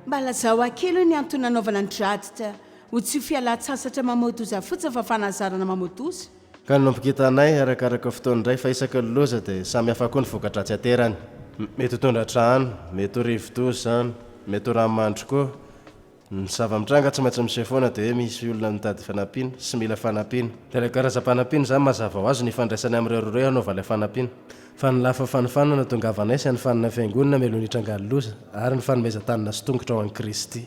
mba lazao akely ho ny antony anaovana ny dratitra ho tsy fialan-tsasatra mamotoza fotsiny fa fanazarana mamotoza ka nombokitanay arakaraka fotoany indray fa isaka ny loza dia samy hafa koa ny vokadratsy aterany mety hitondra trano mety ho rivo-doza zany mety ho ranomandry koa ny zava-mitranga tsy maintsy miseho foana dia hoe misy olona mitady fanampiana sy mila fanampiana dia ilay karazam-panampiana zany mazava ho azy ny ifandraisany amin'ireo roa hanaova ilay fanampiana fa ny lafa fanofanana tongavanay sy ny fanina fiangonana melony hitrangany loza ary ny fanomezan-tanina sy tongotra ho an'i Kristy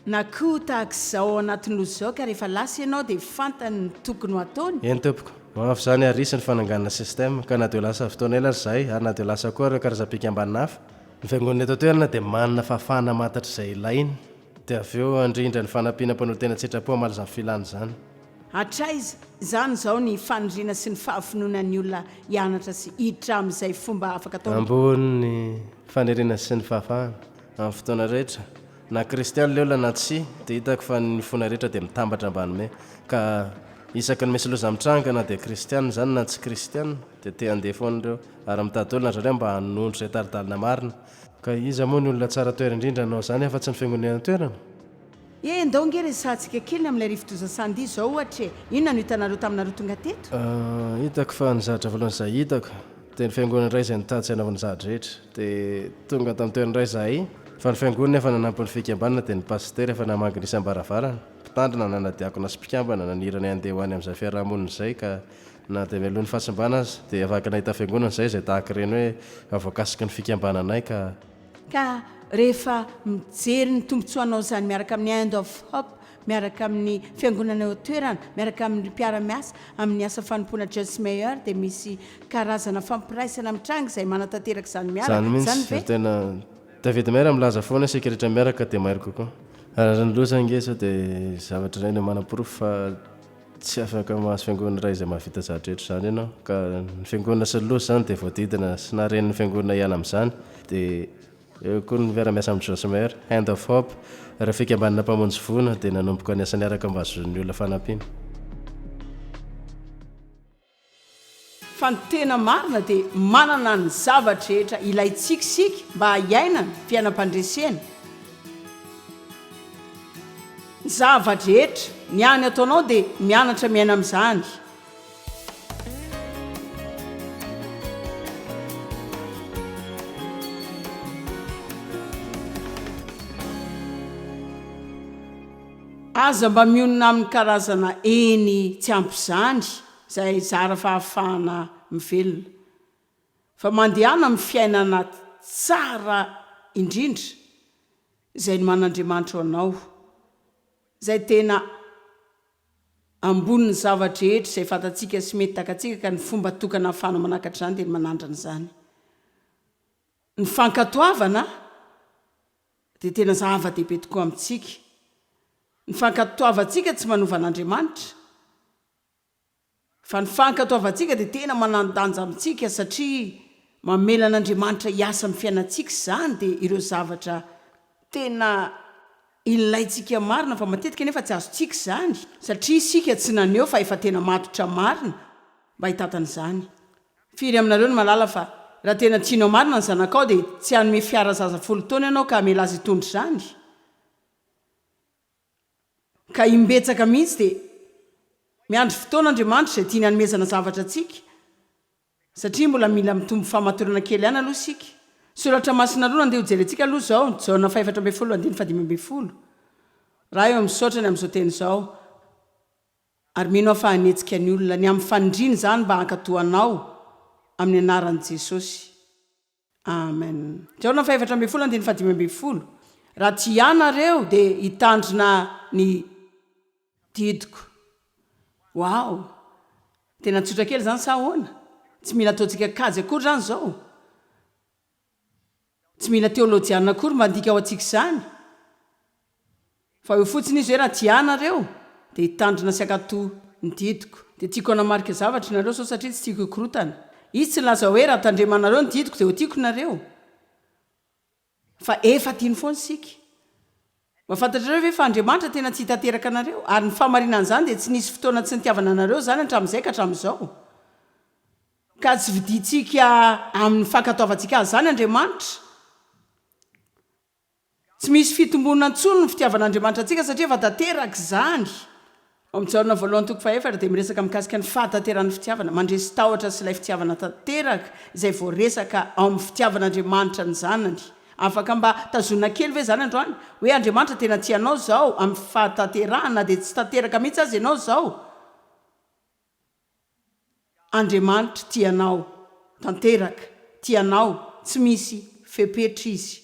na koa tahak'izao anatin'ny loza izao ka rehefa lasa ianao dia fantany ny tokony ho ataony eny tompoko mafy zany arisy ny fananganana sistema ka na dia lasa fotoana ela zahay ary na dia lasa koa ireo karazam-pikambanina hafa ny fiangonana eto toerana dia manana fahafahana matatra izay ilainy dia avy eo andrindra ny fanampiana mpanolo tena tsetrapo maro zany filany zany hatraiza izany izao ny faniriana sy ny fahafinoana ny olona hianatra sy hiditra amin'izay fomba afaka atao ambony ny faniriana sy ny fahafahana amin'ny fotoana rehetra na kristiana le olona na tsy dia hitako fa ny fona rehetra dia mitambatra ambanime ka isaky ny misy loza mitranga na dia kristiana zany na tsy kristiana dia te handeha foanareo ary mitady olona zareo mba hanondro izay taritalina marina ka iza moa ny olona tsara toera indrindra anao zany afa tsy ny fiangonana toerana ndao nge resahantsika kely amin'ilay rivo-doza sandia izao ohatra inona no hitanareo taminareo tonga teto hitako fa nizahatra voalohany izay hitako dia ny fiangonana iray izay nitady tsy hanaovany zahatra rehetra dia tonga tamin'ny toerana iray zahay fa ny fiangonana efa nanampy ny fikambanana dia ny paster efa namangina isam-baravarana mpitandrina nanadiakona sy mpikambana nanirany andeha ho any amin'izay fiarahamonina izay ka na dia mialohan'ny fahasimbana azy dia afaka nahita fiangonana izay izay tahaka ireny hoe avoakasiky ny fikambananay ka rehefa mijery ny tombontsoanao zany miaraka amin'ny end of hope miaraka amin'ny fiangonana eo toerana miaraka amin'ny mpiara-miasa amin'ny asa fanompoana Just Meilleur dia misy karazana fampiraisana mitranga izay manatanteraka izany miaraka zany mihitsy tena David Meilleur milaza foana isika rehetra miaraka dia mairo kokoa ary ny loza ngeso dia zavatra iray no manam-porofo fa tsy afaka mahazo fiangonana iray izay mahavita zavatra rehetra zany ianao ka ny fiangonana sy ny loza zany dia voadidina sy naren'ny fiangonana hiala amin'izany dia eo koa ny miara-miasa amin'ny Just Meilleur Hand of Hope raha fikambanana mpamonjy voana dia nanomboka ny asany araka mba azon'ny olona fanampiana fa ny tena marina dia manana ny zavatra rehetra ilaitsikisika mba hiainana fiainam-pandresena ny zavatra rehetra ny any ataonao dia mianatra miaina amin'izany aza mba mionona amin'ny karazana eny tsy ampy izany izay zara fahafahana mivelona fa mandehana amin'ny fiainana tsara indrindra izay ny manandriamanitra anao izay tena amboniny zavatra rehetra izay fantatsika sy mety takatsika ka ny fomba tokana hafana manakatra izany dia ny manandrana izany ny fankatoavana dia tena zava-dehibe tokoa amintsika ny fankatoavantsika tsy manovan'Andriamanitra fa ny fankatoavantsika dia tena manandanja amintsika satria mamelan'Andriamanitra hiasa amin'ny fiainantsika izany dia ireo zavatra tena ilaintsika marina fa matetika nefa tsy azontsika izany satria isika tsy naneo fa efa tena matotra marina mba hitatana izany firy aminareo ny malala fa raha tena tsinao marina ny zanakao dia tsy hanome fiara zaza 10 taona ianao ka amelazy hitondra izany ka imbetsaka mihitsy dia miandry fotoan'Andriamanitra izay tiany hanomezana zavatra antsika satria mbola mila mitombo fahamatorana kely ihany aloha isika soratra masina roa nandeha hojery antsika aloha izao Jaona 4:15 raha eo misaotrany amin'izao teny izao ary mino fa hanetsika ny olona ny amin'ny fanindriny izany mba hankatoanao amin'ny anaran'i Jesosy amen Jaona 4:15 raha tsy ianareo dia hitandrina ny didiko wow tena tsotra kely zany sa ahoana tsy mila ataontsika kajy akory zany izao tsy mila teolojiana akory mba andika ao antsika izany fa eo fotsiny izy hoe raha tsy ianareo dia hitandrina sy akato ny didiko dia tiako anamarika zavatra nareo sao satria tsy tiako ikorotana izy tsy laza hoe raha tandremanareo ny didiko dia ho tiako nareo fa efa tiany foana sika mafantatrareo ve fa Andriamanitra tena tsy hitateraka anareo ary ny famarinan'izany dia tsy nisy fotoana tsy nitiavana anareo zany hatramin'izay ka hatramin'izao ka tsy vidintsika amin'ny fankatoavantsika azy zany Andriamanitra tsy misy fitombonana ntsony ny fitiavan'andriamanitra antsika satria efa tanteraka zany amin'njaorona voalohany toko faefatra dia miresaka mikasika ny fahatateran'ny fitiavana mandresy tahotra sy ilay fitiavana tanteraka izay voaresaka ao amin'ny fitiavan'andriamanitra ny zanany afaka mba tazona kely ve zany androany hoe andriamanitra tena tianao zao amin'ny fahataterahana dia tsy tanteraka mihitsy azy ianao zao andriamanitra tianao tanteraka tianao tsy misy fepetra izy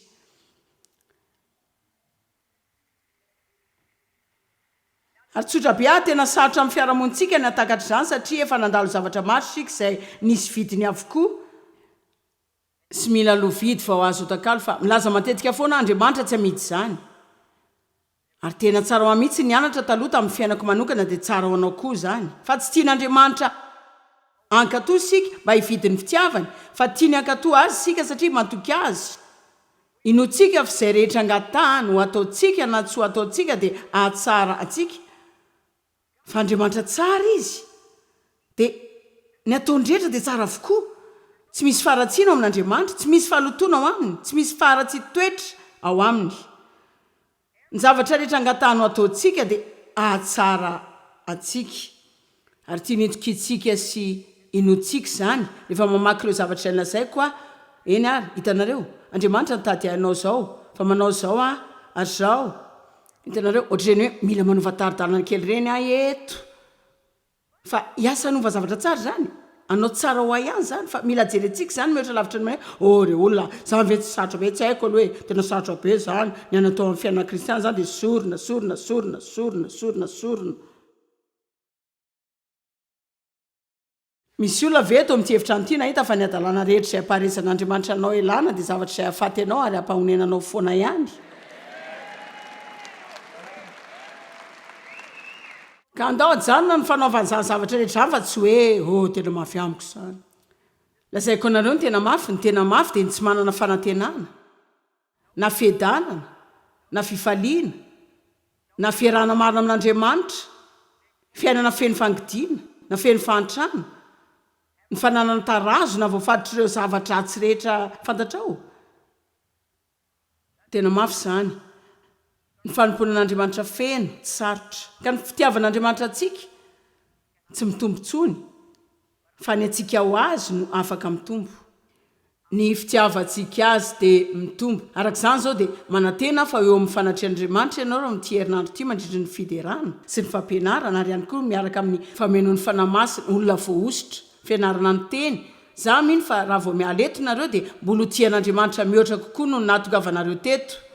ary tsotrabe tena sarotra amin'ny fiarahamonitsika ny atakatra izany satria efa nandalo zavatra maro sika izay nisy vidiny avokoa sy mila lovidy fa ho azo otakalo fa milaza matetika foana andriamanitra tsy amidy izany ary tena tsara ho amihitsy ny anatra taloha tamin'ny fiainako manokana dia tsara ho anao koa izany fa tsy tian'andriamanitra ankatoa sika mba hividiny fitiavany fa tiany ankatoa azy sika satria matoky azy inotsika fa izay rehetra angatahany ho ataontsika na tsy ho ataontsika dia ahatsara atsika fa andriamanitra tsara izy dia ny ataondrehetra dia tsara avokoa tsy misy faratsiana ao amin'andriamanitra tsy misy fahalotona ao aminy tsy misy faratsy toetra ao aminy ny zavatra rehetra angatahany ho ataontsika dia ahatsara atsika ary tia nitokitsika sy inotsika zany rehefa mamaky ireo zavatra ilaina zay koa eny ary hitanareo andriamanitra nitady ainao zao fa manao zao ary zao hitanareo ohatrareny hoe mila manovatari-dalana kely reny eto fa hiasa nova zavatra tsara zany anao tsara ho ihany zany fa mila jerentsika zany mihoatra lavitra ny re olona zany ve tsy sarotra be tsy haiko aloha hoe tena sarotra be zany ny anatao amin'ny fiainana kristiana zany dia sorona misy olona veto mitihevitra nyity nahita fa ny adalana rehetra izay ampaharesan'andriamanitra anao elana dia zavatra izay ahafaty anao ary ampahonenanao foana ihany ka andao ajanona ny fanaovan'izany zavatra rehetra zany fa tsy hoe tena mafy amiko izany lazaiko anareo ny tena mafy dia ny tsy manana fanantenana na fiadanana na fifaliana na fiarahana marina amin'andriamanitra fiainana feny fangidiana na feny fahantrana ny fananana tarazo na voafatotr'ireo zavatra atsy rehetra fantatrao tena mafy izany ny fanomponan'andriamanitra feno tsy sarotra ka ny fitiavan'andriamanitra atsika tsy mitombotsony fa ny atsika ho azy no afaka mitombo ny fitiavantsika azy dia mitombo arak'izany zao dia manantena fa eo amin'ny fanatrehan'andriamanitra ianao raha mity herinandro ity mandrindry ny fiderana sy ny fampianarana ary ihany koa miaraka amin'ny famenoan'ny fanahymasina olona voaositra fianarana ny teny za mino fa raha vao mialeto nareo dia mbola ho tian'andriamanitra mihoatra kokoa no nahatogavanareo teto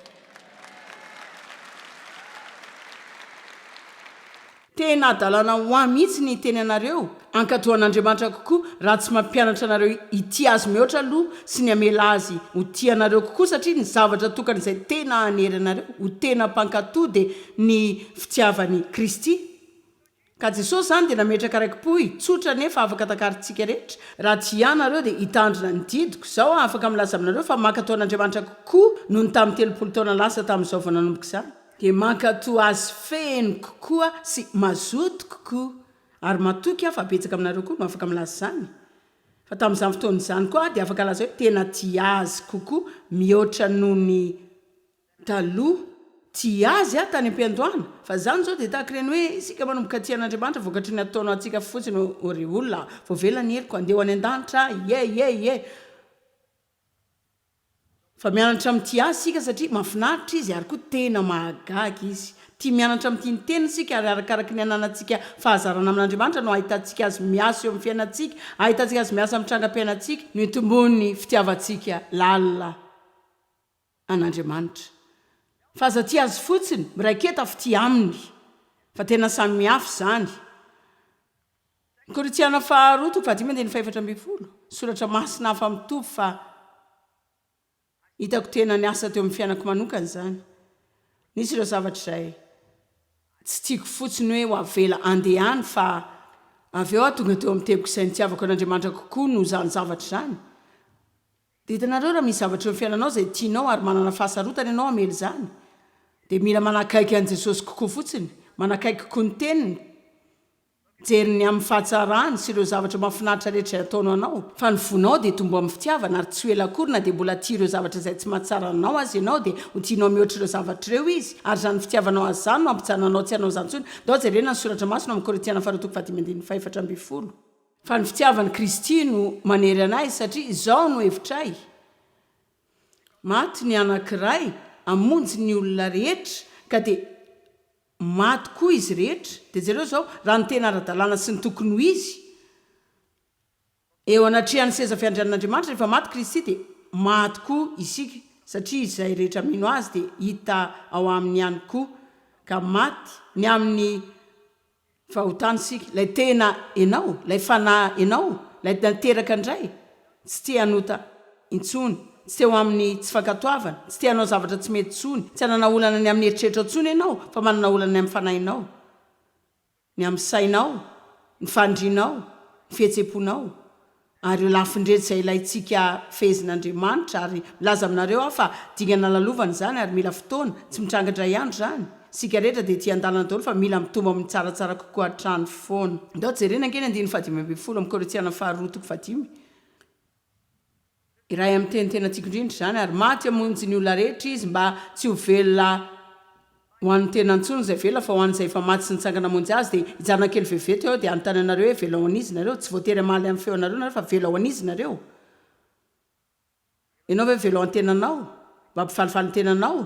tena adalana ho amihitsy ny teny anareo ankatohan'andriamanitra kokoa raha tsy mampianatra anareo ity azy mihoatra aloha sy ny amela azy ho tianareo kokoa satria ny zavatra tokana izay tena hanery anareo ho tena mpankatoa dia ny fitiavany kristy ka jesosy zany dia nametraka raikim-poy tsotra nefa afaka takarintsika rehetra raha tia nareo dia hitandrina ny didiko zao afaka milaza aminareo fa mankatoan'andriamanitra kokoa noho ny tamin'ny 30 taona lasa tamin'izao vao nanomboka izany dia mankatoa azy feno kokoa sy mazoto kokoa ary matoky fa betsaka aminareo koa no afaka milaza izany fa tamin'izany fotoana izany koa dia afaka laza hoe tena tia azy kokoa mihoatra noho ny taloha tia azy tany am-piandohana fa zany zao dia tahaka ireny hoe isika manomboka tian'andriamanitra voakatry ny ataonao antsika fotsiny ry olona voavelany heliko andeha ho any an-danitra fa mianatra amin'ity azy sika satria mahafinaritra izy ary koa tena mahagaga izy tia mianatra amin'ity ny teny sika ary arakaraky ny ananantsika fahazarana amin'andriamanitra no ahitantsika azy miasa eo amin'ny fiainantsika ahitantsika azy miasa amin'ny trangam-piainantsika no itombony fitiavantsika lalina an'andriamanitra fa aza tia azy fotsiny miraiketa fiti aminy fa tena samihafa izany korintiana faharoa toko 10:4 soratra masina hafa mitovy fa hitako tena ny asa teo amin'ny fiainako manokana izany nisy ireo zavatra izay tsy tiako fotsiny hoe ho avela andehany fa avy eo tonga teo amin'ny teboko izay nitiavako an'andriamanitra kokoa no zany zavatra izany dia hitanareo raha misy zavatra eo amin'ny fiainanao izay tianao ary manana fahasarotana ianao amely izany dia mila manakaiky an'i jesosy kokoa fotsiny manakaiky kokoa ny teniny jeriny amin'ny fahatsarany sy ireo zavatra mahafinaritra rehetra ataonao anao fa ny vonao dia tombo amin'ny fitiavana ary tsy hoela akory na dia mbola tia ireo zavatra izay tsy mahatsara anao azy ianao dia ho tianao mihoatra ireo zavatra ireo izy ary zany fitiavanao azy zany no ampijanonanao tsy anao zantsony dao jerena ny soratra masina amin'ny Korintiana 4:4 fa ny fitiavan'i Kristy no manery anazy satria izao no hevitray maty ny anankiray amonjy ny olona rehetra ka dia maty koa izy rehetra dia jereo zao raha ny tena ara-dalàna sy ny tokony ho izy eo anatrehan'ny seza fiandrianan'Andriamanitra rehefa maty Kristy dia maty koa isika satria izay rehetra mino azy dia hita ao amin'ny ihany koa ka maty ny amin'ny fahotany sika lay tena enao lay fanahy enao lay nateraka indray tsy tia hanota intsony tsy teo amin'ny tsy fankatoavana tsy tia hanao zavatra tsy mety tsony tsy hanana olana ny amin'ny eritreritra tsony ianao fa manana olana ny amin'ny fanahinao ny amin'ny sainao ny fandrinao ny fihetseponao ary io lafindretra izay ilayntsika fehezin'Andriamanitra ary milaza aminareo aho fa dingana lalovana zany ary mila fotoana tsy mitrangatra ihany zany sika rehetra dia tia andalana daholo fa mila mitombo amin'ny tsaratsara kokoa hatrany foana ndao jerena angeny 15 amin'ny Korintiana 4:5 iray amin'ny tenitena tiako indrindra zany ary maty amonjy ny olona rehetra izy mba tsy ho velona ho an'ny tena antsony izay velona fa ho an'izay efa maty sy nitsangana amonjy azy dia hijarina kely veveto eo dia anontany anareo hoe velona ho an'izy nareo tsy voatery amaly amin'ny feonareo nareo fa velona ho an'izy nareo ianao hoe velona ho an-tenanao mba ampifalifaly ny tenanao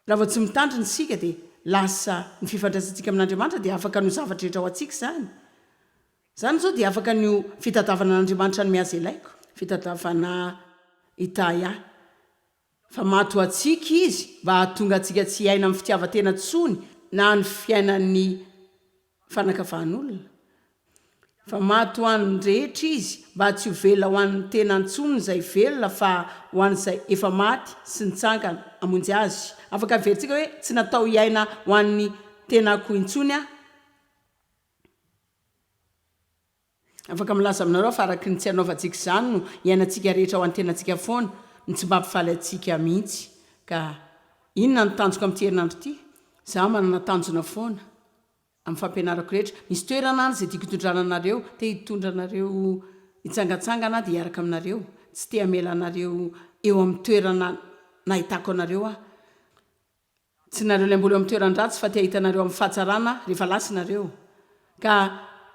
raha vao tsy mitandriny sika dia lasa ny fifandraisantsika amin'Andriamanitra dia afaka nio zavatra rehetra ho antsika zany zao dia afaka nio fitadiavana n'Andriamanitra ny miazy ilaiko fitadiavana itaya fa maty ho antsika izy mba hahatonga antsika tsy hiaina amin'ny fitiavan-tena tsony na ny fiainan'ny fanakafahan'olona fa maty ho an'ny rehetra izy mba tsy ho velona ho an'ny tena antsony izay velona fa ho an'izay efa maty sy nitsangana amonjy azy afaka veritsika hoe tsy natao hiaina ho an'ny tena koa intsony a afaka milaza aminareo fa araky ny tsy hanaovantsika izany no hiainantsika rehetra ho an'ny tenantsika foana ny tsy mba hampifaly antsika mihitsy ka inona ny tanjoko amin'ity herinandro ity za manana tanjona foana amin'ny fampianarako rehetra misy toerana any izay tiako hitondrana anareo te hitondra anareo hitsangatsangana dia hiaraka aminareo tsy te hamela anareo eo amin'ny toerana nahitako anareo ah tsy nareo ilay mbola eo amin'ny toeran-dratsy fa te hitanareo amin'ny fahatsarana rehefa lasinareo ka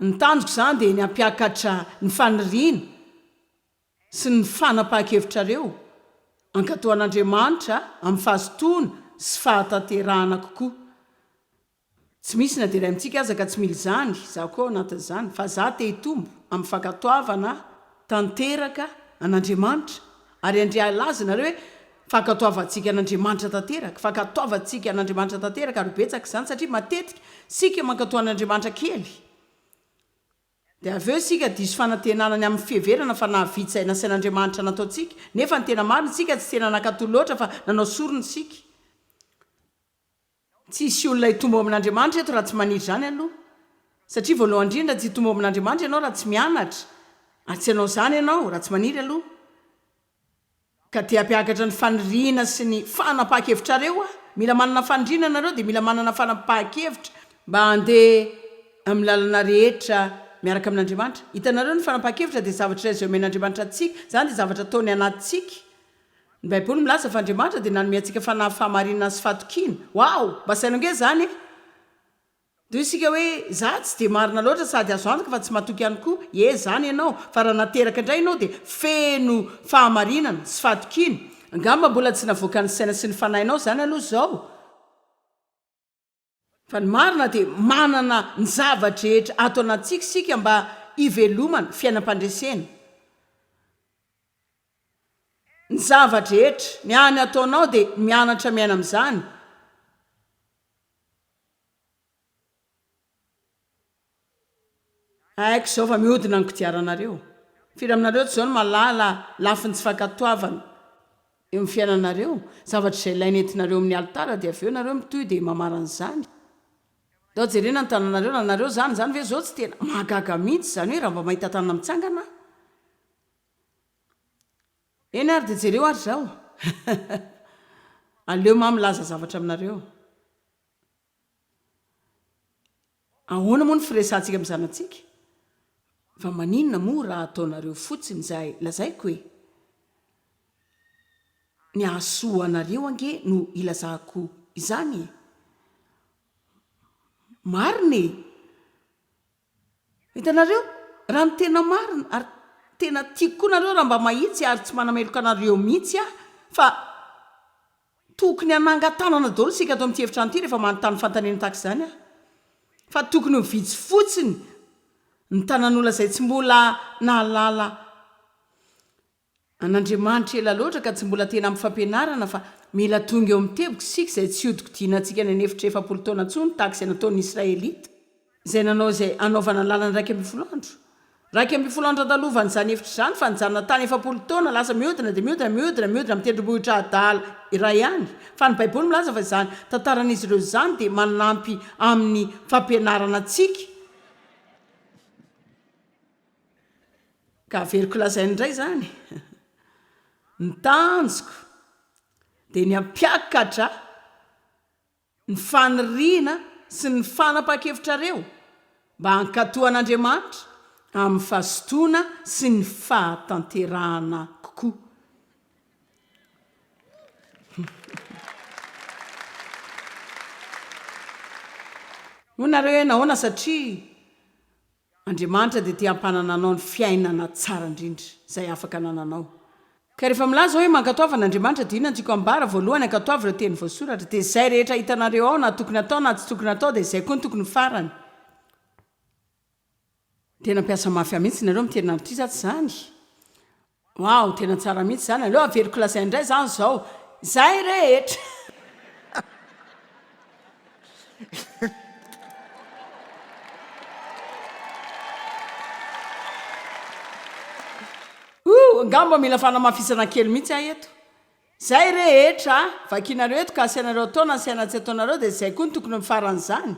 ny tanjoko zany dia ny hampiakatra ny faniriana sy ny fanapahan-kevitrareo ankatoan'Andriamanitra amin'ny fahazotoana sy fahatanterahana kokoa tsy misy na dia iray amintsika aza ka tsy mily zany za koa anatin'izany fa za te hitombo amin'ny fankatoavana tanteraka an'Andriamanitra ary andria laza nareo hoe fankatoavantsika an'Andriamanitra tanteraka fankatoavantsika an'Andriamanitra tanteraka ary betsaka izany satria matetika sika mankatoan'Andriamanitra kely dia avy eo sika diso fanantenanany amin'ny fiheverana fa nahavitsy izay nasain'Andriamanitra nataontsika nefa ny tena marina sika tsy tena nankatolo loatra fa nanao sorony sika tsy hisy olona hitombo amin'Andriamanitra eto raha tsy maniry zany aloha satria voalohany indrindra tsy hitombo amin'Andriamanitra ianao raha tsy mianatra ary tsy ianao zany ianao raha tsy maniry aloha ka te hampiakatra ny faniriana sy ny fanapahan-kevitrareo a mila manana faniriana nareo dia mila manana fanapahan-kevitra mba handeha amin'ny lalana rehetra miaraka amin'Andriamanitra hitanareo ny fanapahan-kevitra dia zavatra izay omen'Andriamanitra antsika zany dia zavatra ataony anatintsika ny Baiboly milaza fa Andriamanitra dia nanome antsika fanahy fahamarinana sy fahatokiana wao mba sainao nge zany e dia isika hoe za tsy dia marina loatra sady azo antoka fa tsy mahatoky ihany koa e zany ianao fa raha nateraka indray ianao dia feno fahamarinana sy fahatokiana angamba mbola tsy navoaka ny saina sy ny fanahinao zany aloha zao fa ny marina dia manana ny zavatra rehetra ato anatsika sika mba hivelomana fiainam-pandresena ny zavatra rehetra ny any ataonao dia mianatra miaina amin'izany haiko izao fa mihodina ny kodiaranareo firy aminareo tsy izao no malala lafi ny tsy fankatoavana eo amin'ny fiainanareo zavatra izay ilaina entinareo amin'ny alitara dia avy eo nareo mitoy dia mamaran'izany dao jerena ny tananareo na nareo zany ve zao tsy tena mahagaga mihitsy zany hoe raha mba mahita tanana mitsangana eny ary dia jereo ary zao aleo ma milaza zavatra aminareo ahoana moa ny firesantsika amin'ny zanatsika fa maninona moa raha ataonareo fotsiny zay lazaiko hoe ny ahasoanareo ange no ilazahako izany marina hitanareo raha ny tena marina ary tena tiako koa nareo raha mba mahitsy ary tsy manameloka anareo mihitsy fa tokony hanangatanana daholo sika atao amin'ity hevitrano ity rehefa manontany fantanena tahaka izany fa tokony mivitsy fotsiny ny tanan'olona izay tsy mbola nahalala an'Andriamanitra ela loatra ka tsy mbola tena amin'ny fampianarana fa mila tonga eo amin'ny teboka sika izay tsy hodiko dianantsika ny anefitra 7 taona ntsony tahaka izay nataon'ny Israelita izay nanao izay anaovana ny lalany 12 andro 12 andro andalovany izany efitra izany fa nijanona tany 7 taona lasa mihodina dia mihodina amin'ny tendrombohitra adala iray ihany fa ny baiboly milaza fa izany tantaran'izy ireo izany dia manampy amin'ny fampianarana antsika ka averiko lazainy indray izany ny tanjoko dia ny ampiakatra ny faniriana sy ny fanapa-kevitrareo mba hankatohan'Andriamanitra amin'ny fahasotoana sy ny fahatanterahana kokoa hoy nareo hoe nahoana satria Andriamanitra dia tia hampanana anao ny fiainana tsara indrindra izay afaka nananao ka rehefa milaza hoe mankatoava n'Andriamanitra dia inona tiako ambara voalohany ankatoava ireo teny voasoratra dia izay rehetra hitanareo ao na tokony atao na tsy tokony atao dia izay koa ny tokony farany tena mpiasa mafy mihitsy nareo miterinandro ity zatsy izany wow tena tsara mihitsy izany aleo averiko lazay indray izany izao izay rehetra angamba mila fanamafisana kely mihitsy eto izay rehetra vakinareo eto ka asianareo atao na asiana tsy ataonareo dia izay koa ny tokony mifaran'izany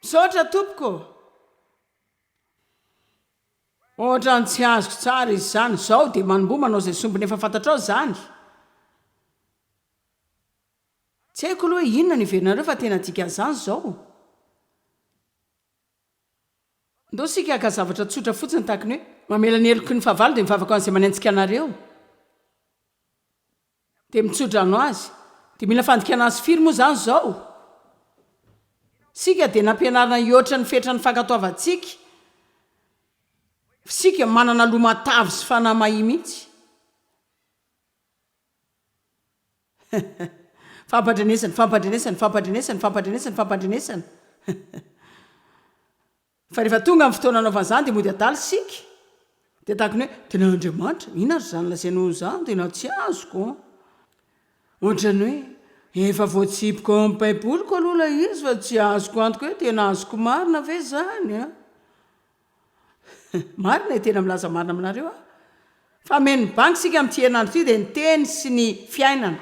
misaotra tompoko ohatra ny tsy azoko tsara izy izany izao dia manomboa manao izay sombony efa fantatrao izany tsy haiko aloha hoe inona ny iverinareo fa tena dika an'izany izao ndao sika haka zavatra tsotra fotsiny tahakany hoe mamela ny heloky ny fahavalo dia mivavaka an'izay manentsika anareo dia mitsotra ano azy dia mila fandikana azy firy moa izany izao sika dia nampianarana ioatra ny fetra ny fankatoavantsika sika manana lomatavy sy fanamahi mihitsy fampandrenesany fa rehefa tonga amin'ny fotoana anaovan'izany dia mody adaly sika dia tahakany hoe tena Andriamanitra ina ary izany lazainao izany tena tsy azoko ohatrany hoe efa voatsipiko ao amin'ny baiboliko aloha ilay izy fa tsy azoko antoko hoe tena azoko marina ve izany marina tena milaza marina aminareo fa meny banky sika amin'ity herinandro ity dia ny teny sy ny fiainana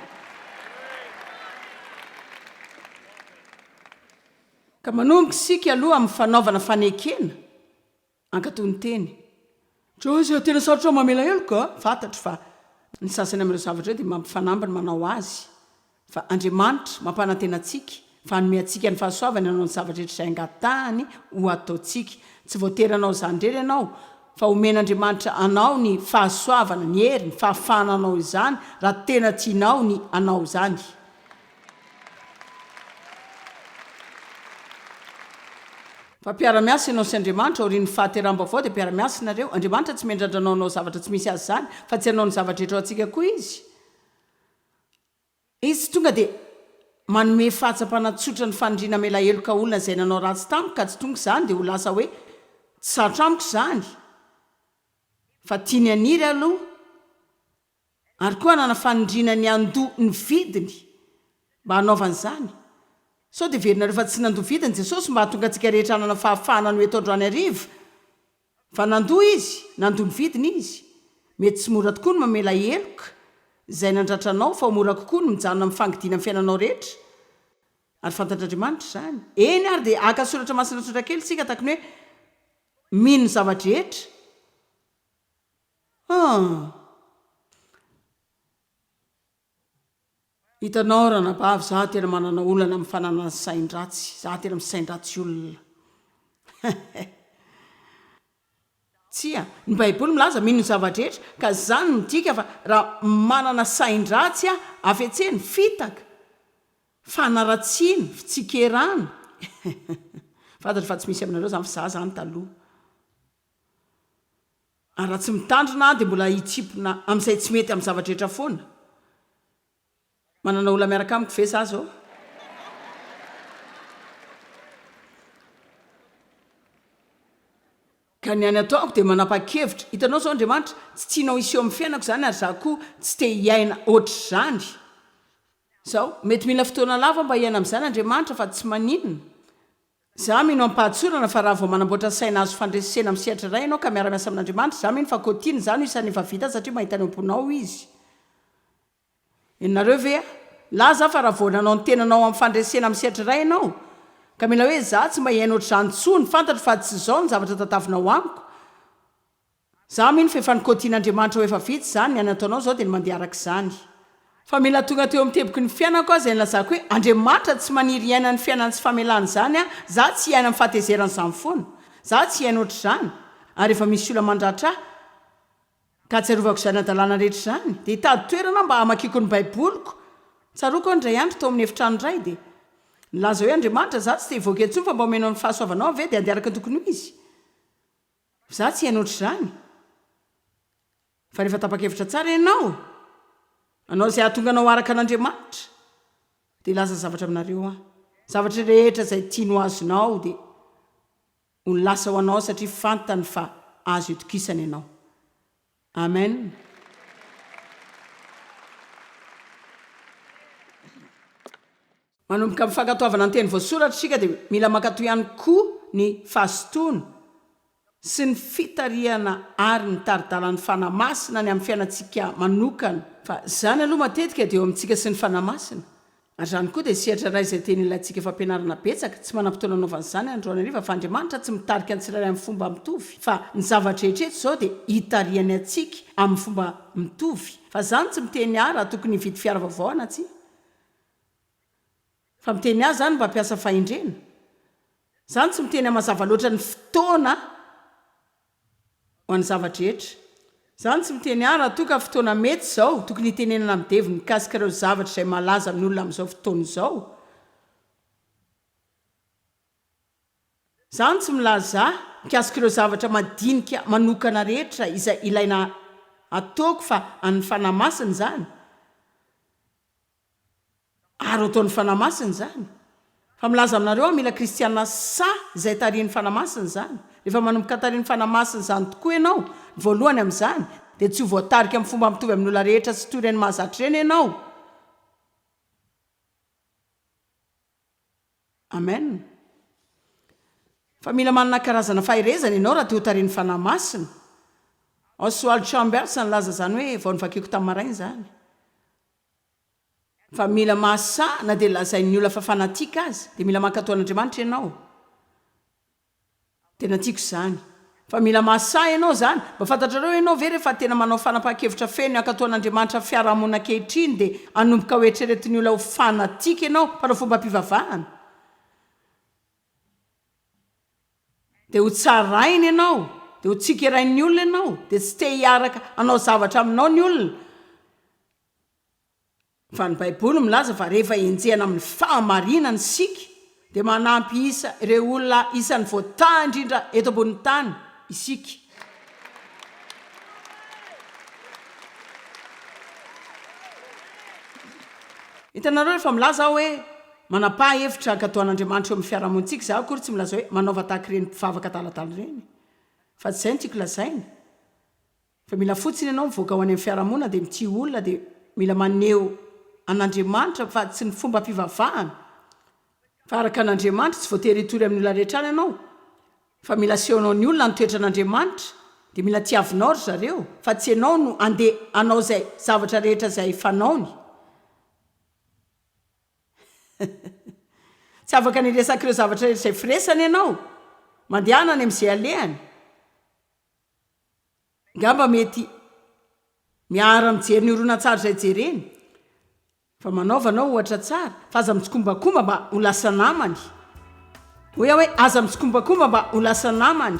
ka manomboka sika aloha amin'ny fanaovana fanekena ankatony teny tsa tena sarotra mamela heloka fantatro fa ny sasany amin'ireo zavatra eo dia mampifanambiny manao azy fa Andriamanitra mampanantena antsika fa hanome antsika ny fahasoavany anao ny zavatra rehetra izay angatahany ho ataontsika tsy voatery anao izany indrery ianao fa omen'Andriamanitra anao ny fahasoavana ny hery ny fahafahana anao izany raha tena tianao ny anao izany fa mpiara-miasa ianao sy Andriamanitra aorian'ny fahateram-baovao dia mpiara-miasa nareo Andriamanitra tsy mendrandranao anao zavatra tsy misy azy izany fa tsy anao ny zavatra rehetra ao antsika koa izy tonga dia manome fahatsapana tsotra ny fanindriana mela heloka olona izay nanao ratsy tamiko ka tsy tonga izany dia ho lasa hoe tsy sarotra amiko izany fa tiany aniry aloha ary koa nana fanindriana ny andoha ny vidiny mba hanaovan'izany sao dia verinareo fa tsy nandoha vidiny Jesosy mba hatonga antsika rehetra anana fahafahana no eto androany ariva fa nandoha izy nandoha ny vidiny izy mety tsy mora tokoa no mamela heloka izay nandratranao fa mora kokoa no mijanona amin'ny fangidiana amin'ny fiainanao rehetra ary fantatr'Andriamanitra izany eny ary dia aka soratra masina tsotra kely sika tahakany hoe mino ny zavatra rehetra hitanao ranabavy za tena manana olana amin'ny fananany saindratsy za tena misaindratsy olona tsia ny baiboly milaza mino ny zavadrehetra ka zany midika fa raha manana saindratsy afetseny fitaka fanaratsiany fitsikerana fantatra fa tsy misy aminareo zany fa za zany taloha ary raha tsy mitandrina dia mbola hitsipona amin'izay tsy mety amin'ny zavadrehetra foana manana olona miaraka amiko ve za zao ka ny any ataoko dia manapa-kevitra hitanao zao andriamanitra tsy tianao iseo amin'ny fiainako zany ary za koa tsy te hiaina ohatr' zany zao mety mila fotoana lava mba hiaina amin'izany andriamanitra fa tsy maninona za mino ampahatsorana fa raha vao manamboatra saina azo fandresena amin'ny sehatra ray ianao ka miara-miasa amin'andriamanitra za mino fa kotiany zany isan'ny efa vita satria mahita ny amponao izy inareo ve laza fa raha vao nanao ny tenanao amin'ny fandresena amin'ny sehatra ray ianao ka mila hoe za tsy mba hiaina ohatr'izany tsony fantatra fa tsy zao ny zavatra tatavinao amiko za mino fa efa nikotian'andriamanitra ho efa vitsy zany ny any ataonao zao dia ny mandeha araka izany fa mila tonga teo amin'ny teboky ny fiainako a zay nylazako hoe andriamanitra tsy maniry hiaina ny fiainany tsy famelany zany za tsy hiaina amin'ny fahatezeran'izany foana za tsy hiaina ohatr'izany ary efa misy olona mandratra ka tsarovako izany adalàna rehetra zany dia hitady toerana mba hamakiko ny baiboliko tsaroako ndray andro tao amin'ny efitrano ray dia nilaza hoe andriamanitra za tsy te hivoaka antsony fa mba omenao ny fahasoavanao ave dia andeha araka tokony ho izy za tsy hiaina ohatr'izany fa rehefa tapa-kevitra tsara ianao anao zay ahatonga anao araka an'andriamanitra dia ilaza zavatra aminareo zavatra rehetra zay tiano azonao dia ho ny lasa ho anao satria fantany fa azo itokisana ianao amen manomboka amin'ny fankatoavana ny teny voasoratra isika dia mila makato ihany koa ny fahasotoana sy ny fitariana ary ny taridalany fanamasina ny amin'ny fiainantsika manokana fa zany aloha matetika dia eo amintsika sy ny fanamasina ary zany koa dia sehatra ray izay teny ilantsika efa ampianarana betsaka tsy manam-potoana anaovany zany androany ariva fa andriamanitra tsy mitarika ny tsirairay amin'ny fomba mitovy fa ny zavatrehetreto zao dia hitariany atsika amin'ny fomba mitovy fa zany tsy miteny ary raha tokony hividy fiaravavaoana tsy fa miteny azy zany mba mpiasa fahendrena zany tsy miteny amazava loatra ny fotoana ho an'ny zavatrehetra zany tsy miteny ary raha toka fotoana mety zao tokony hitenenana amin'ny devi mikasika ireo zavatra izay malaza amin'ny olona amin'izao fotoana izao zany tsy milaza mikasika ireo zavatra madinika manokana rehetra izay ilaina ataoko fa an'ny fanamasiny zany ary ataon'ny fanamasiny zany fa milaza aminareo mila kristiana sa izay tarian'ny fanamasiny zany rehefa manomboka tarian'ny fanamasiny zany tokoa ianao voalohany amin'izany dia tsy ho voatarika amin'ny fomba mitovy amin'ny olona rehetra sy tory any mahazatra reny ianao amen fa mila manana karazana fahirezana ianao raha te ho tarian'ny fanamasina Oswald Chambers nilaza zany hoe vao nivakiko tamin'ny maraina zany fa mila mahasana dia lazain'ny olona fa fanatika azy dia mila mankatoan'andriamanitra ianao tena tiako izany fa mila mahasa ianao zany mba fantatrareo ianao ve rehefa tena manao fanapa-kevitra feno ankatoan'andriamanitra fiarahamona kehitriny dia anomboka hoetreretiny olona ho fanatika ianao mpanao fomba mpivavahana dia ho tsarainy ianao dia ho tsikerain'ny olona ianao dia tsy te hiaraka anao zavatra aminao ny olona fa ny baiboly milaza fa rehefa enjehana amin'ny fahamarinany sika dia manampy isa ireo olona isan'ny voatah indrindra eto ambon'ny tany isika hitanareo rehefa milaza aho hoe manapa-hevitra ankatoan'andriamanitra eo amin'ny fiarahamonitsika za akory tsy milaza hoe manaova tahaka ireny mpivavaka talatala ireny fa tsy zay ny tiako lazaina fa mila fotsiny ianao mivoaka ho any amin'ny fiarahamonina dia mity olona dia mila maneo an'andriamanitra fa tsy ny fomba mpivavahana fa araka an'andriamanitra tsy voatery hitory amin'ny olona rehetra any ianao fa mila sehonao ny olona nytoetra an'andriamanitra dia mila tiavinao ry zareo fa tsy ianao no andeha anao zay zavatra rehetra zay fanaony tsy afaka nyresaka ireo zavatra rehetra izay firesany ianao mandehana any amin'izay alehany ngamba mety miara mijery ny oronan-tsara izay jereny fa manaovanao ohatra tsara fa aza mitsokombakomba mba ho lasa namany hoe aza mitsokombakomba mba ho lasa namany